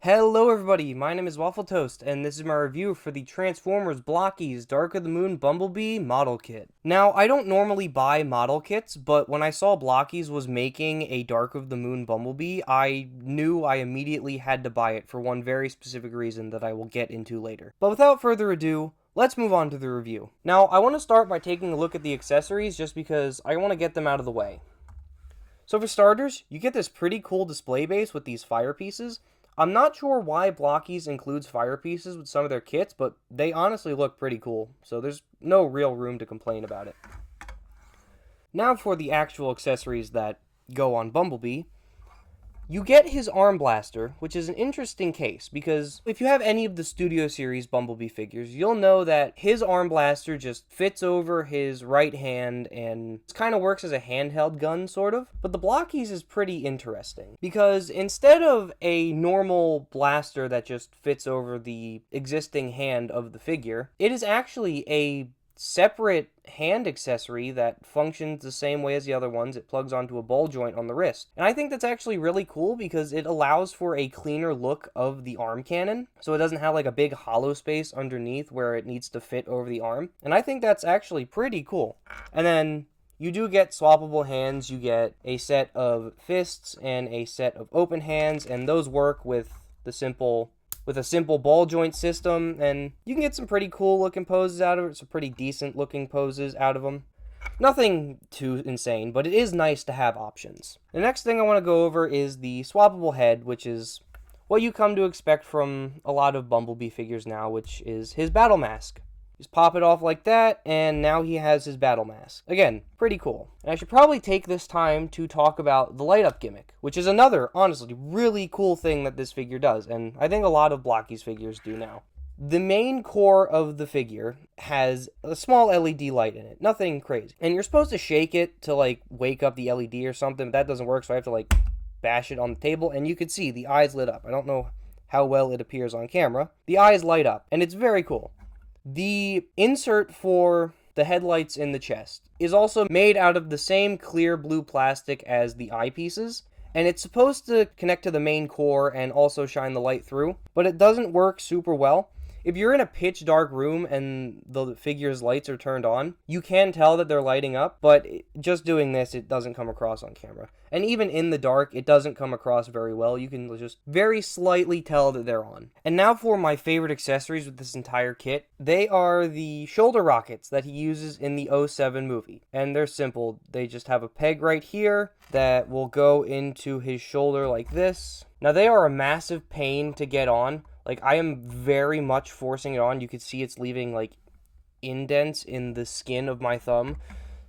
Hello everybody, my name is Waffle Toast, and this is my review for the Transformers Blokees Dark of the Moon Bumblebee model kit. Now, I don't normally buy model kits, but when I saw Blokees was making a Dark of the Moon Bumblebee, I knew I immediately had to buy it for one very specific reason that I will get into later. But without further ado, let's move on to the review. Now, I want to start by taking a look at the accessories just because I want to get them out of the way. So for starters, you get this pretty cool display base with these fire pieces. I'm not sure why Blokees includes fire pieces with some of their kits, but they honestly look pretty cool, so there's no real room to complain about it. Now for the actual accessories that go on Bumblebee. You get his arm blaster, which is an interesting case, because if you have any of the Studio Series Bumblebee figures, you'll know that his arm blaster just fits over his right hand and kind of works as a handheld gun, sort of. But the Blokees is pretty interesting, because instead of a normal blaster that just fits over the existing hand of the figure, it is actually a separate hand accessory that functions the same way as the other ones. It plugs onto a ball joint on the wrist. And I think that's actually really cool because it allows for a cleaner look of the arm cannon. So it doesn't have like a big hollow space underneath where it needs to fit over the arm. And I think that's actually pretty cool. And then you do get swappable hands. You get a set of fists and a set of open hands, and those work with a simple ball joint system, and you can get some pretty cool looking poses out of it, some pretty decent looking poses out of them. Nothing too insane, but it is nice to have options. The next thing I want to go over is the swappable head, which is what you come to expect from a lot of Bumblebee figures now, which is his battle mask. Just pop it off like that, and now he has his battle mask. Again, pretty cool. And I should probably take this time to talk about the light up gimmick, which is another, honestly, really cool thing that this figure does, and I think a lot of Blokees figures do now. The main core of the figure has a small LED light in it, nothing crazy. And you're supposed to shake it to, like, wake up the LED or something, but that doesn't work, so I have to, like, bash it on the table, and you can see the eyes lit up. I don't know how well it appears on camera. The eyes light up, and it's very cool. The insert for the headlights in the chest is also made out of the same clear blue plastic as the eyepieces, and it's supposed to connect to the main core and also shine the light through, but it doesn't work super well. If you're in a pitch dark room and the figure's lights are turned on, you can tell that they're lighting up, but just doing this, it doesn't come across on camera. And even in the dark, it doesn't come across very well. You can just very slightly tell that they're on. And now for my favorite accessories with this entire kit. They are the shoulder rockets that he uses in the '07 movie. And they're simple. They just have a peg right here that will go into his shoulder like this. Now they are a massive pain to get on. Like, I am very much forcing it on. You can see it's leaving, like, indents in the skin of my thumb.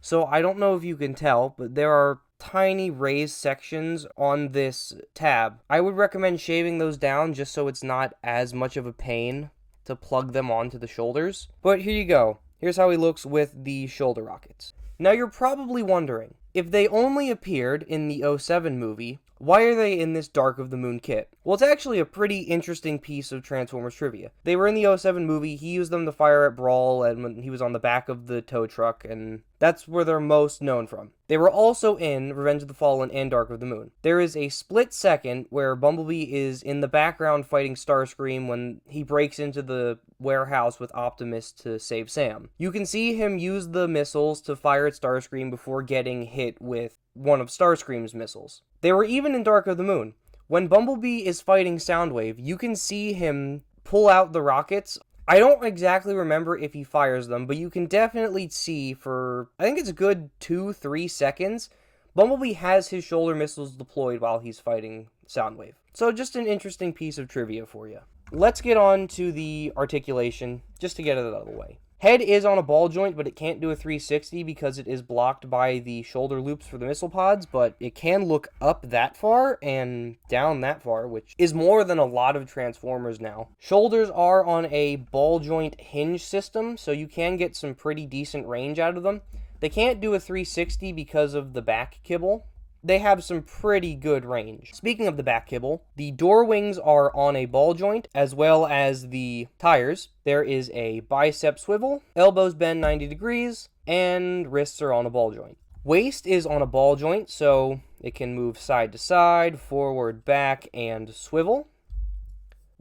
So I don't know if you can tell, but there are tiny raised sections on this tab. I would recommend shaving those down just so it's not as much of a pain to plug them onto the shoulders. But here you go. Here's how he looks with the shoulder rockets. Now you're probably wondering, if they only appeared in the '07 movie, why are they in this Dark of the Moon kit? Well, it's actually a pretty interesting piece of Transformers trivia. They were in the '07 movie, he used them to fire at Brawl, and when he was on the back of the tow truck, and that's where they're most known from. They were also in Revenge of the Fallen and Dark of the Moon. There is a split second where Bumblebee is in the background fighting Starscream when he breaks into the warehouse with Optimus to save Sam. You can see him use the missiles to fire at Starscream before getting hit with one of Starscream's missiles. They were even in Dark of the Moon. When Bumblebee is fighting Soundwave, you can see him pull out the rockets. I don't exactly remember if he fires them, but you can definitely see for, I think it's a good 2-3 seconds, Bumblebee has his shoulder missiles deployed while he's fighting Soundwave. So just an interesting piece of trivia for you. Let's get on to the articulation, just to get it out of the way. Head is on a ball joint, but it can't do a 360 because it is blocked by the shoulder loops for the missile pods, but it can look up that far and down that far, which is more than a lot of Transformers now. Shoulders are on a ball joint hinge system, so you can get some pretty decent range out of them. They can't do a 360 because of the back kibble. They have some pretty good range. Speaking of the back kibble, the door wings are on a ball joint, as well as the tires. There is a bicep swivel, elbows bend 90 degrees, and wrists are on a ball joint. Waist is on a ball joint, so it can move side to side, forward, back, and swivel.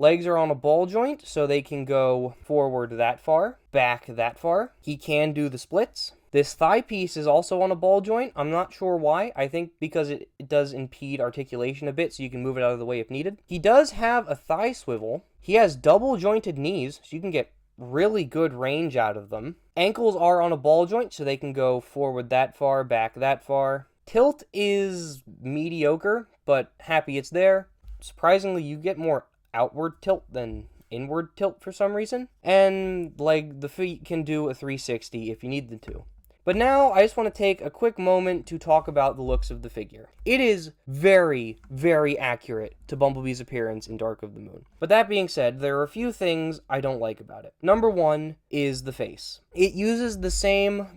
Legs are on a ball joint, so they can go forward that far, back that far. He can do the splits. This thigh piece is also on a ball joint. I'm not sure why. I think because it does impede articulation a bit, so you can move it out of the way if needed. He does have a thigh swivel. He has double jointed knees, so you can get really good range out of them. Ankles are on a ball joint, so they can go forward that far, back that far. Tilt is mediocre, but happy it's there. Surprisingly, you get more outward tilt than inward tilt for some reason. And the feet can do a 360 if you need them to. But now, I just want to take a quick moment to talk about the looks of the figure. It is very, very accurate to Bumblebee's appearance in Dark of the Moon. But that being said, there are a few things I don't like about it. Number one is the face. It uses the same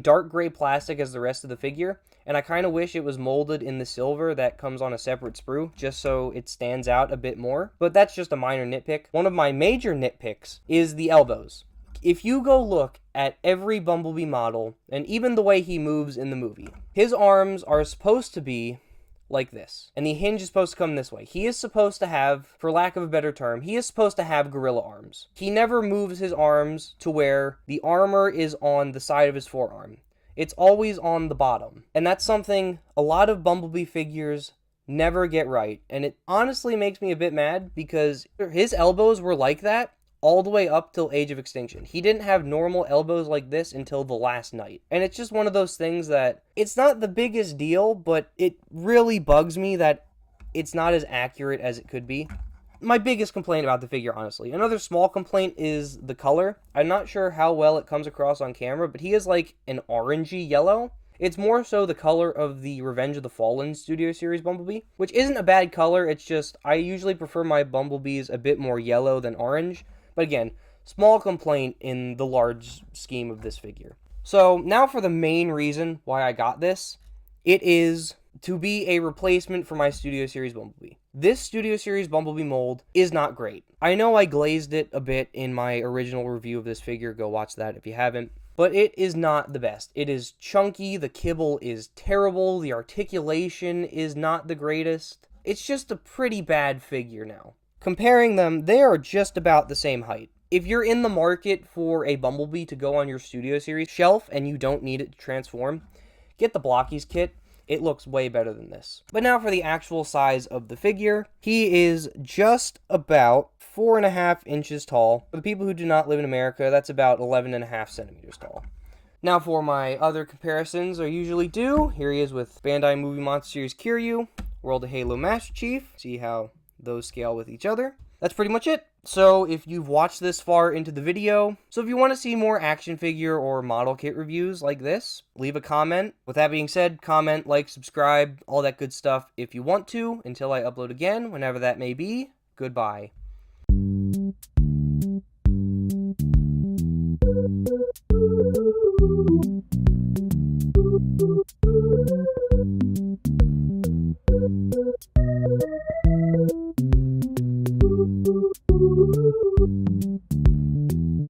dark gray plastic as the rest of the figure, and I kind of wish it was molded in the silver that comes on a separate sprue, just so it stands out a bit more. But that's just a minor nitpick. One of my major nitpicks is the elbows. If you go look at every Bumblebee model, and even the way he moves in the movie, his arms are supposed to be like this, and the hinge is supposed to come this way. He is supposed to have, for lack of a better term, he is supposed to have gorilla arms. He never moves his arms to where the armor is on the side of his forearm. It's always on the bottom, and that's something a lot of Bumblebee figures never get right, and it honestly makes me a bit mad, because his elbows were like that all the way up till Age of Extinction. He didn't have normal elbows like this until the last night. And it's just one of those things that, it's not the biggest deal, but it really bugs me that it's not as accurate as it could be. My biggest complaint about the figure, honestly. Another small complaint is the color. I'm not sure how well it comes across on camera, but he is like an orangey yellow. It's more so the color of the Revenge of the Fallen Studio Series Bumblebee, which isn't a bad color. It's just, I usually prefer my Bumblebees a bit more yellow than orange. But again, small complaint in the large scheme of this figure. So now for the main reason why I got this. It is to be a replacement for my Studio Series Bumblebee. This Studio Series Bumblebee mold is not great. I know I glazed it a bit in my original review of this figure. Go watch that if you haven't. But it is not the best. It is chunky, the kibble is terrible, the articulation is not the greatest. It's just a pretty bad figure now. Comparing them, they are just about the same height. If you're in the market for a Bumblebee to go on your Studio Series shelf and you don't need it to transform, get the Blokees kit. It looks way better than this. But now for the actual size of the figure. He is just about 4.5 inches tall. For the people who do not live in America, that's about 11.5 centimeters tall. Now for my other comparisons I usually do. Here he is with Bandai Movie Monster Series Kiryu, World of Halo Master Chief. See how those scale with each other. That's pretty much it. So if you've watched this far into the video, so if you want to see more action figure or model kit reviews like this, leave a comment. With that being said, comment, like, subscribe, all that good stuff if you want to, until I upload again, whenever that may be. Goodbye.